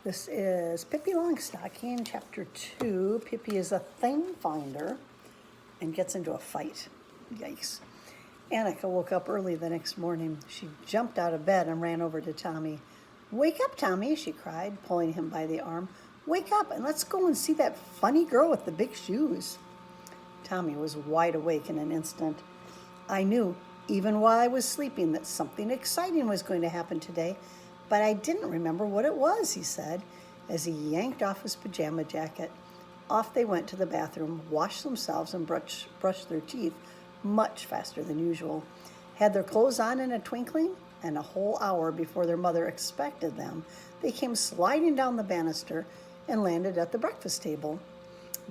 This is Pippi Longstocking, Chapter 2. Pippi is a thing finder and gets into a fight. Yikes. Annika woke up early the next morning. She jumped out of bed and ran over to Tommy. "Wake up, Tommy," she cried, pulling him by the arm. "Wake up and let's go and see that funny girl with the big shoes." Tommy was wide awake in an instant. "I knew, even while I was sleeping, that something exciting was going to happen today, but I didn't remember what it was," he said, as he yanked off his pajama jacket. Off they went to the bathroom, washed themselves, and brushed their teeth much faster than usual. Had their clothes on in a twinkling, and a whole hour before their mother expected them, they came sliding down the banister and landed at the breakfast table.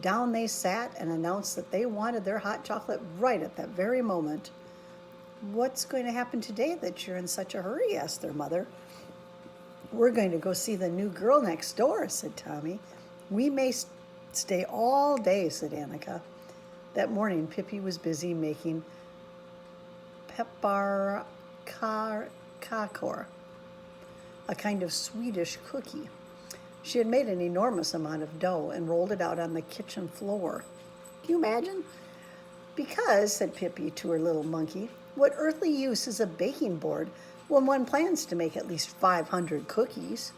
Down they sat and announced that they wanted their hot chocolate right at that very moment. "What's going to happen today that you're in such a hurry?" asked their mother. "We're going to go see the new girl next door," said Tommy. "We may stay all day," said Annika. That morning, Pippi was busy making pepparkakor, a kind of Swedish cookie. She had made an enormous amount of dough and rolled it out on the kitchen floor. Can you imagine? "Because," said Pippi to her little monkey, "what earthly use is a baking board when one plans to make at least 500 cookies?"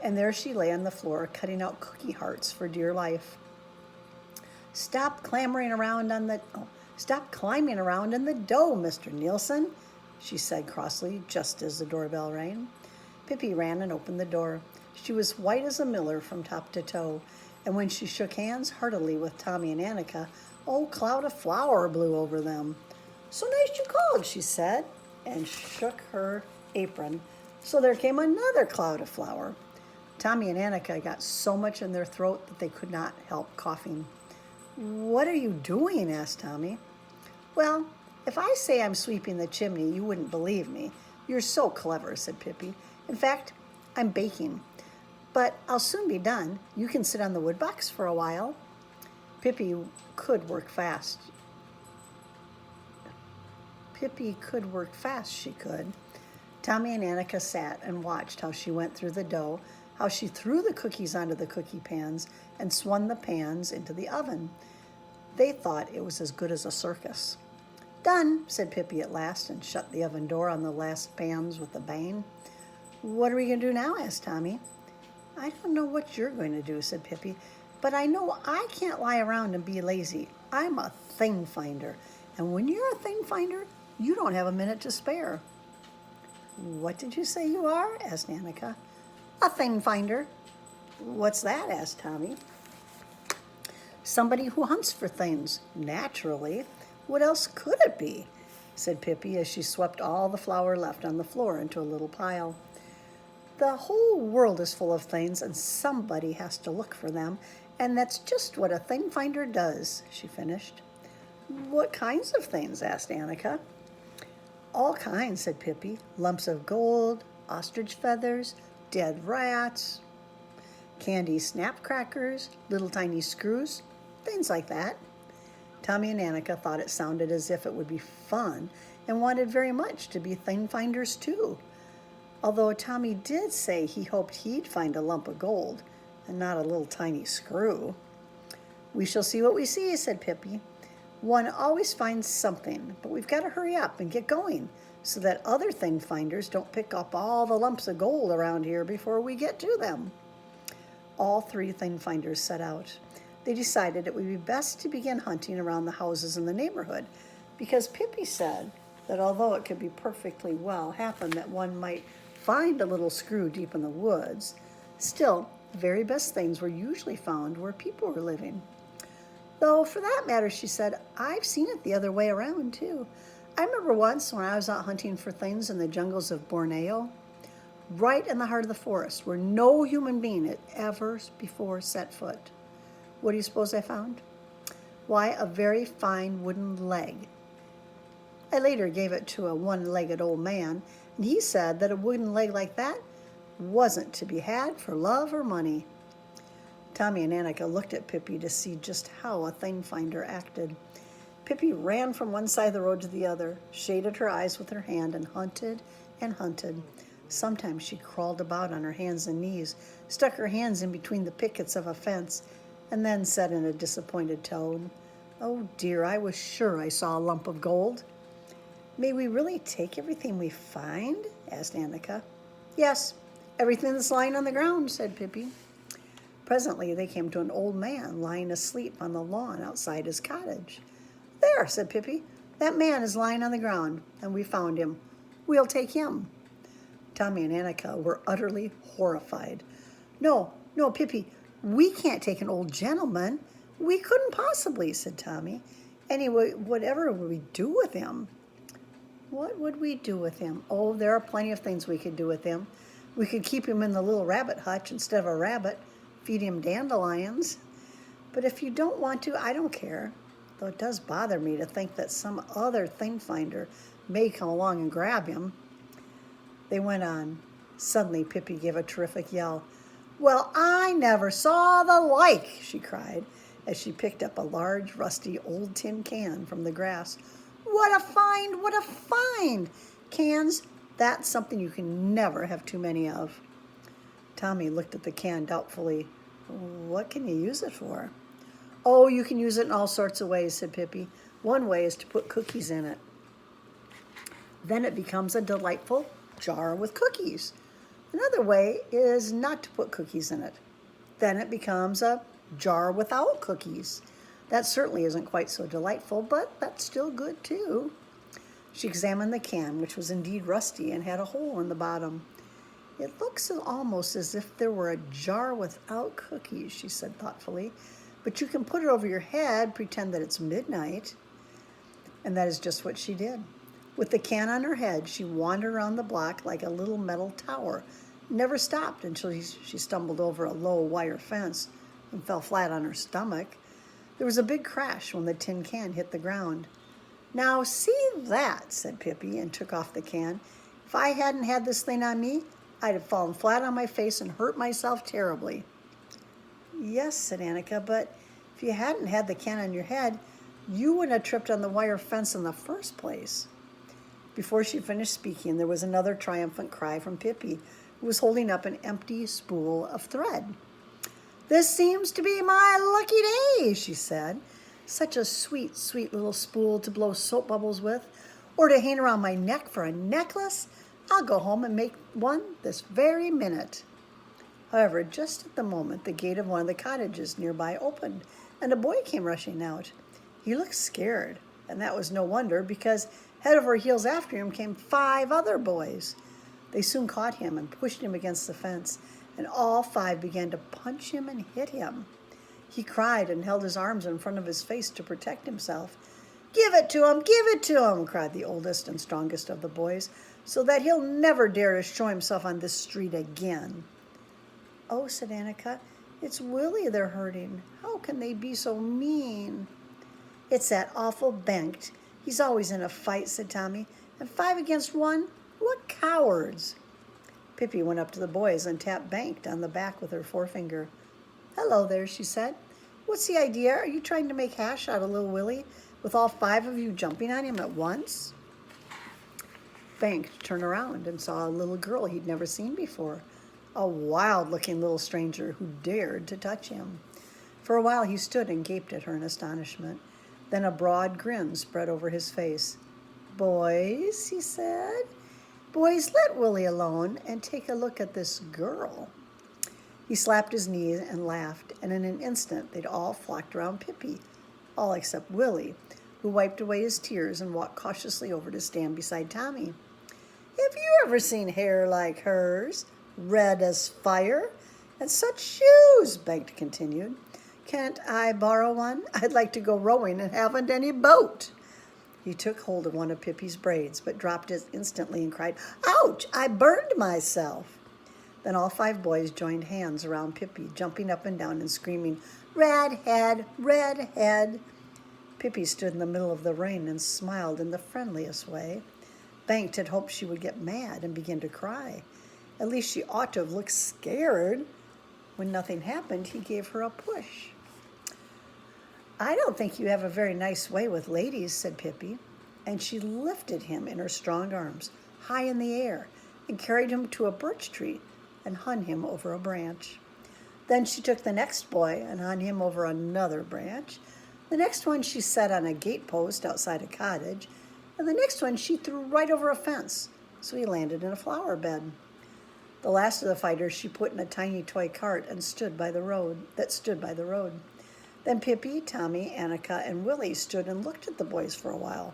And there she lay on the floor, cutting out cookie hearts for dear life. Stop climbing around in the dough, Mr. Nielsen," she said crossly, just as the doorbell rang. Pippi ran and opened the door. She was white as a miller from top to toe, and when she shook hands heartily with Tommy and Annika, a cloud of flour blew over them. "So nice you called," she said, and shook her apron. So there came another cloud of flour. Tommy and Annika got so much in their throat that they could not help coughing. "What are you doing?" asked Tommy. "Well, if I say I'm sweeping the chimney, you wouldn't believe me. You're so clever," said Pippi. "In fact, I'm baking. But I'll soon be done. You can sit on the wood box for a while." Pippi could work fast. She could. Tommy and Annika sat and watched how she went through the dough, how she threw the cookies onto the cookie pans and swung the pans into the oven. They thought it was as good as a circus. "Done," said Pippi at last, and shut the oven door on the last pans with a bang. "What are we going to do now?" asked Tommy. "I don't know what you're going to do," said Pippi, "but I know I can't lie around and be lazy. I'm a thing finder, and when you're a thing finder, you don't have a minute to spare." "What did you say you are?" asked Annika. "A thing finder." "What's that?" asked Tommy. "Somebody who hunts for things, naturally. What else could it be?" said Pippi as she swept all the flour left on the floor into a little pile. "The whole world is full of things, and somebody has to look for them, and that's just what a thing finder does," she finished. "What kinds of things?" asked Annika. "All kinds," said Pippi. "Lumps of gold, ostrich feathers, dead rats, candy snap crackers, little tiny screws, things like that." Tommy and Annika thought it sounded as if it would be fun and wanted very much to be thing finders too, although Tommy did say he hoped he'd find a lump of gold and not a little tiny screw. "We shall see what we see," said Pippi. "One always finds something, but we've got to hurry up and get going so that other thing finders don't pick up all the lumps of gold around here before we get to them." All three thing finders set out. They decided it would be best to begin hunting around the houses in the neighborhood, because Pippi said that although it could be perfectly well happen that one might find a little screw deep in the woods, still, the very best things were usually found where people were living. "Though, for that matter," she said, "I've seen it the other way around, too. I remember once when I was out hunting for things in the jungles of Borneo, right in the heart of the forest, where no human being had ever before set foot. What do you suppose I found? Why, a very fine wooden leg. I later gave it to a one-legged old man, and he said that a wooden leg like that wasn't to be had for love or money." Tommy and Annika looked at Pippi to see just how a thing finder acted. Pippi ran from one side of the road to the other, shaded her eyes with her hand, and hunted and hunted. Sometimes she crawled about on her hands and knees, stuck her hands in between the pickets of a fence, and then said in a disappointed tone, "Oh dear, I was sure I saw a lump of gold." "May we really take everything we find?" asked Annika. "Yes, everything that's lying on the ground," said Pippi. Presently they came to an old man lying asleep on the lawn outside his cottage. "There," said Pippi, "that man is lying on the ground, and we found him. We'll take him." Tommy and Annika were utterly horrified. No, Pippi, we can't take an old gentleman. We couldn't possibly," said Tommy. "Anyway, whatever would we do with him?" "What would we do with him? Oh, there are plenty of things we could do with him. We could keep him in the little rabbit hutch instead of a rabbit, feed him dandelions. But if you don't want to, I don't care. Though it does bother me to think that some other thing finder may come along and grab him." They went on. Suddenly, Pippi gave a terrific yell. "Well, I never saw the like!" she cried, as she picked up a large, rusty, old tin can from the grass. "What a find! What a find! Cans, that's something you can never have too many of." Tommy looked at the can doubtfully. "What can you use it for?" "Oh, you can use it in all sorts of ways," said Pippi. "One way is to put cookies in it. Then it becomes a delightful jar with cookies. Another way is not to put cookies in it. Then it becomes a jar without cookies. That certainly isn't quite so delightful, but that's still good too." She examined the can, which was indeed rusty and had a hole in the bottom. "It looks almost as if there were a jar without cookies," she said thoughtfully. "But you can put it over your head, pretend that it's midnight." And that is just what she did. With the can on her head, she wandered around the block like a little metal tower, never stopped until she stumbled over a low wire fence and fell flat on her stomach. There was a big crash when the tin can hit the ground. "Now see that," said Pippi, and took off the can. "If I hadn't had this thing on me, I'd have fallen flat on my face and hurt myself terribly." "Yes," said Annika, "but if you hadn't had the can on your head, you wouldn't have tripped on the wire fence in the first place." Before she finished speaking, there was another triumphant cry from Pippi, who was holding up an empty spool of thread. "This seems to be my lucky day," she said. "Such a sweet, sweet little spool to blow soap bubbles with, or to hang around my neck for a necklace. I'll go home and make one this very minute." However, just at the moment, the gate of one of the cottages nearby opened, and a boy came rushing out. He looked scared, and that was no wonder, because head over heels after him came 5 other boys. They soon caught him and pushed him against the fence, and all 5 began to punch him and hit him. He cried and held his arms in front of his face to protect himself. "Give it to him! Give it to him!" cried the oldest and strongest of the boys, "so that he'll never dare to show himself on this street again." "Oh," said Annika, "it's Willie they're hurting. How can they be so mean?" "It's that awful Bengt. He's always in a fight," said Tommy. "And 5 against 1? What cowards!" Pippi went up to the boys and tapped Bengt on the back with her forefinger. "Hello there," she said. "What's the idea? Are you trying to make hash out of little Willie, with all 5 of you jumping on him at once?" Bengt turned around and saw a little girl he'd never seen before, a wild-looking little stranger who dared to touch him. For a while he stood and gaped at her in astonishment. Then a broad grin spread over his face. "Boys," he said, "boys, let Willie alone and take a look at this girl." He slapped his knees and laughed, and in an instant they'd all flocked around Pippi, all except Willie, who wiped away his tears and walked cautiously over to stand beside Tommy. "Have you ever seen hair like hers, red as fire? And such shoes," Bengt continued. "Can't I borrow one? I'd like to go rowing and haven't any boat." He took hold of one of Pippi's braids, but dropped it instantly and cried, "Ouch! I burned myself." Then all 5 boys joined hands around Pippi, jumping up and down and screaming, "Redhead! Redhead!" Pippi stood in the middle of the ring and smiled in the friendliest way. Bengt had hoped she would get mad and begin to cry. At least she ought to have looked scared. When nothing happened, he gave her a push. "I don't think you have a very nice way with ladies," said Pippi, and she lifted him in her strong arms, high in the air, and carried him to a birch tree and hung him over a branch. Then she took the next boy and hung him over another branch. The next one she set on a gatepost outside a cottage, and the next one she threw right over a fence, so he landed in a flower bed. The last of the fighters she put in a tiny toy cart and stood by the road. Then Pippi, Tommy, Annika, and Willie stood and looked at the boys for a while.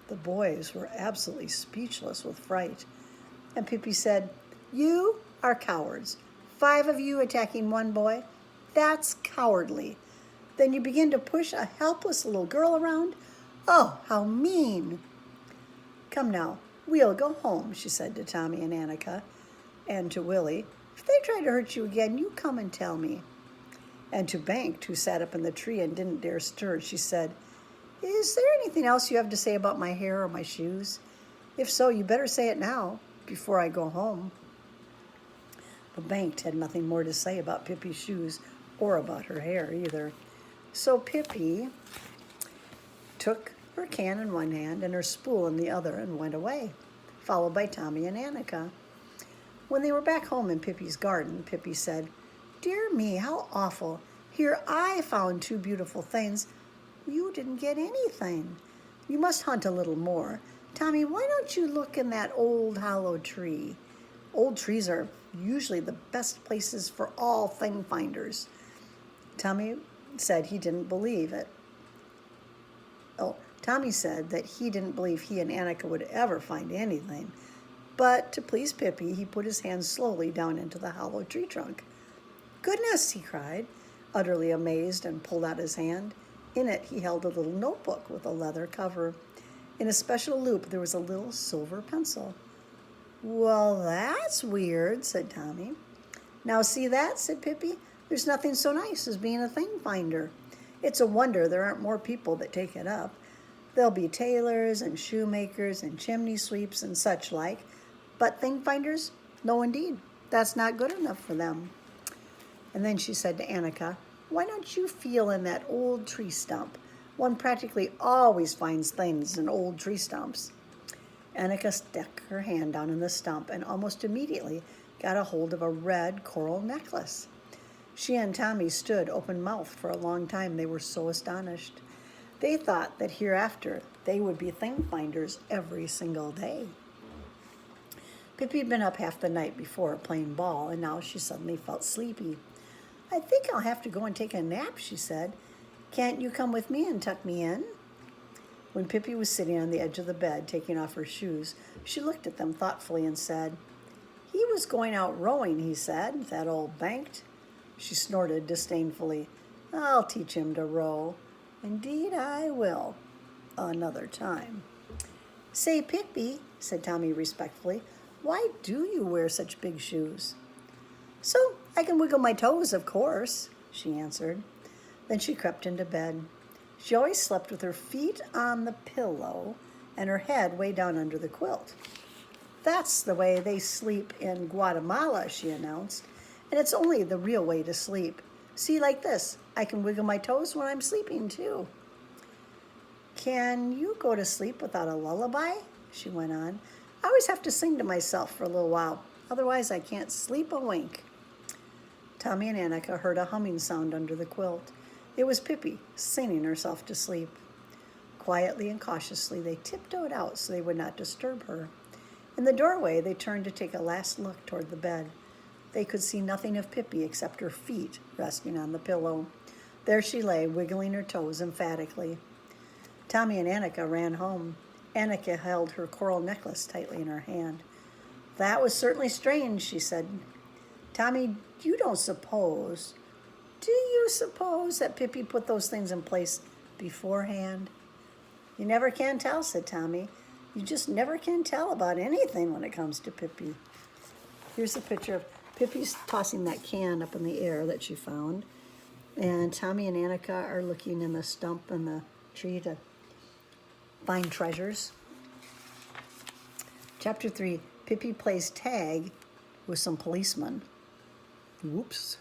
The boys were absolutely speechless with fright. And Pippi said, "You are cowards. 5 of you attacking one boy? That's cowardly. Then you begin to push a helpless little girl around? Oh, how mean!" "Come now, we'll go home," she said to Tommy and Annika, and to Willie. "If they try to hurt you again, you come and tell me." And to Bank, who sat up in the tree and didn't dare stir, she said, "Is there anything else you have to say about my hair or my shoes? If so, you better say it now, before I go home." But Banked had nothing more to say about Pippi's shoes or about her hair either. So Pippi took her can in one hand and her spool in the other and went away, followed by Tommy and Annika. When they were back home in Pippi's garden, Pippi said, "Dear me, how awful. Here I found 2 beautiful things. You didn't get anything. You must hunt a little more. Tommy, why don't you look in that old hollow tree? Old trees are usually the best places for all thing finders." Tommy said he didn't believe it. Tommy said that he didn't believe he and Annika would ever find anything. But to please Pippi, he put his hand slowly down into the hollow tree trunk. "Goodness!" he cried, utterly amazed, and pulled out his hand. In it, he held a little notebook with a leather cover. In a special loop, there was a little silver pencil. "Well, that's weird," said Tommy. "Now see that?" said Pippi. "There's nothing so nice as being a thing finder. It's a wonder there aren't more people that take it up. There'll be tailors and shoemakers and chimney sweeps and such like, but thing finders? No, indeed. That's not good enough for them." And then she said to Annika, "Why don't you feel in that old tree stump? One practically always finds things in old tree stumps." Annika stuck her hand down in the stump and almost immediately got a hold of a red coral necklace. She and Tommy stood open-mouthed for a long time. They were so astonished. They thought that hereafter they would be thing finders every single day. Pippi had been up half the night before playing ball, and now she suddenly felt sleepy. "I think I'll have to go and take a nap," she said. "Can't you come with me and tuck me in?" When Pippi was sitting on the edge of the bed, taking off her shoes, she looked at them thoughtfully and said, "He was going out rowing, he said, that old Banked." She snorted disdainfully. "I'll teach him to row. Indeed I will, another time." "Say, Pippi," said Tommy respectfully, "why do you wear such big shoes?" "So I can wiggle my toes, of course," she answered. Then she crept into bed. She always slept with her feet on the pillow and her head way down under the quilt. "That's the way they sleep in Guatemala," she announced, "and it's only the real way to sleep. See, like this. I can wiggle my toes when I'm sleeping, too." "Can you go to sleep without a lullaby?" she went on. "I always have to sing to myself for a little while. Otherwise, I can't sleep a wink." Tommy and Annika heard a humming sound under the quilt. It was Pippi singing herself to sleep. Quietly and cautiously, they tiptoed out so they would not disturb her. In the doorway, they turned to take a last look toward the bed. They could see nothing of Pippi except her feet resting on the pillow. There she lay, wiggling her toes emphatically. Tommy and Annika ran home. Annika held her coral necklace tightly in her hand. "That was certainly strange," she said. "Tommy, do you suppose that Pippi put those things in place beforehand?" "You never can tell," said Tommy. "You just never can tell about anything when it comes to Pippi." Here's a picture of Pippi's tossing that can up in the air that she found. And Tommy and Annika are looking in the stump and the tree to find treasures. Chapter 3, Pippi plays tag with some policemen. Whoops.